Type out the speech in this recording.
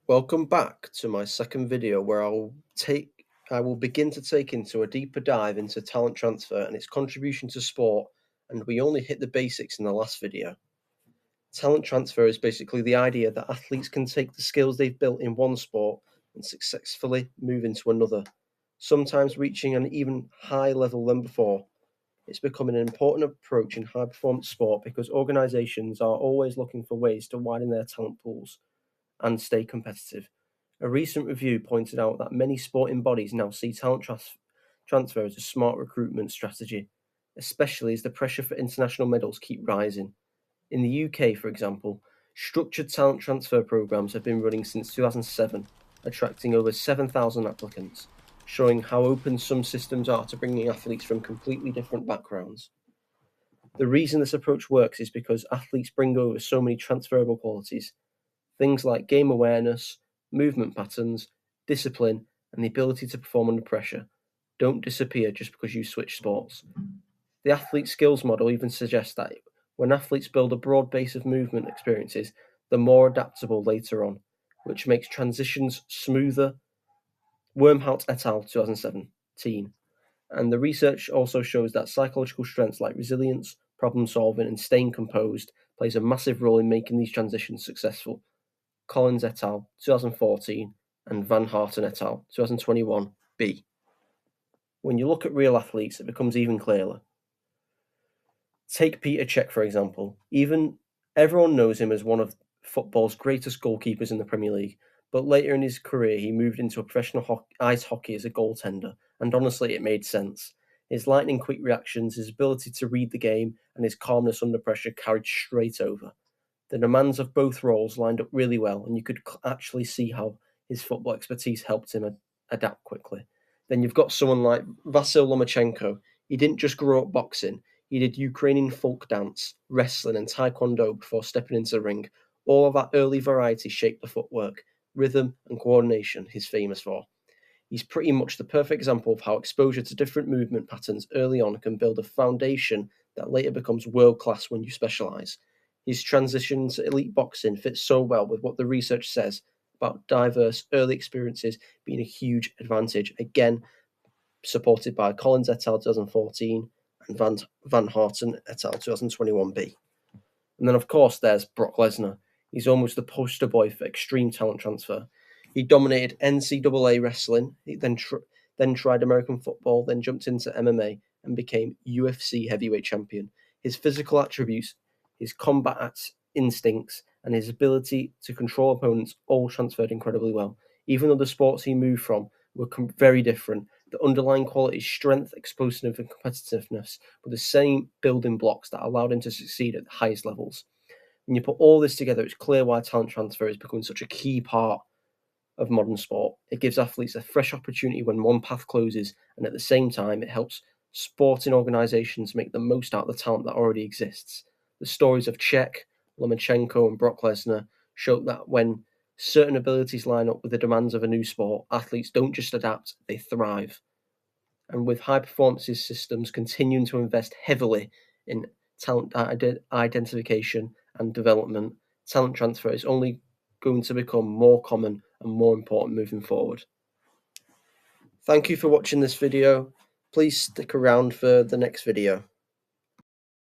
Welcome back to my second video where I will begin to take into a deeper dive into talent transfer and its contribution to sport, and we only hit the basics in the last video. Talent transfer is basically the idea that athletes can take the skills they've built in one sport and successfully move into another, sometimes reaching an even higher level than before. It's becoming an important approach in high performance sport because organisations are always looking for ways to widen their talent pools and stay competitive. A recent review pointed out that many sporting bodies now see talent transfer as a smart recruitment strategy, especially as the pressure for international medals keep rising. In the UK, for example, structured talent transfer programs have been running since 2007, attracting over 7,000 applicants, showing how open some systems are to bringing athletes from completely different backgrounds. The reason this approach works is because athletes bring over so many transferable qualities. Things like game awareness, movement patterns, discipline, and the ability to perform under pressure don't disappear just because you switch sports. The athlete skills model even suggests that when athletes build a broad base of movement experiences, they're more adaptable later on, which makes transitions smoother. Wormhoudt et al. 2017. And the research also shows that psychological strengths like resilience, problem solving, and staying composed plays a massive role in making these transitions successful. Collins et al. 2014 and Van Harten et al. 2021b. When you look at real athletes, it becomes even clearer. Take Peter Cech, for example. Everyone knows him as one of football's greatest goalkeepers in the Premier League, but later in his career he moved into a professional ice hockey as a goaltender, and honestly it made sense. His lightning quick reactions, his ability to read the game, and his calmness under pressure carried straight over. The demands of both roles lined up really well, and you could actually see how his football expertise helped him adapt quickly. Then you've got someone like Vasyl Lomachenko. He didn't just grow up boxing. He did Ukrainian folk dance, wrestling, and taekwondo before stepping into the ring. All of that early variety shaped the footwork, rhythm, and coordination he's famous for. He's pretty much the perfect example of how exposure to different movement patterns early on can build a foundation that later becomes world-class when you specialise. His transition to elite boxing fits so well with what the research says about diverse early experiences being a huge advantage, again supported by Collins et al. 2014 and Van Harten et al. 2021b. And then, of course, there's Brock Lesnar. He's almost the poster boy for extreme talent transfer. He dominated NCAA wrestling, he then tried American football, then jumped into MMA and became UFC heavyweight champion. His physical attributes, his combat instincts, and his ability to control opponents all transferred incredibly well. Even though the sports he moved from were very different, the underlying qualities, strength, explosiveness, and competitiveness were the same building blocks that allowed him to succeed at the highest levels. When you put all this together, it's clear why talent transfer is becoming such a key part of modern sport. It gives athletes a fresh opportunity when one path closes, and at the same time, it helps sporting organisations make the most out of the talent that already exists. The stories of Cech, Lomachenko, and Brock Lesnar show that when certain abilities line up with the demands of a new sport, athletes don't just adapt, they thrive. And with high performance systems continuing to invest heavily in talent identification and development, talent transfer is only going to become more common and more important moving forward. Thank you for watching this video. Please stick around for the next video.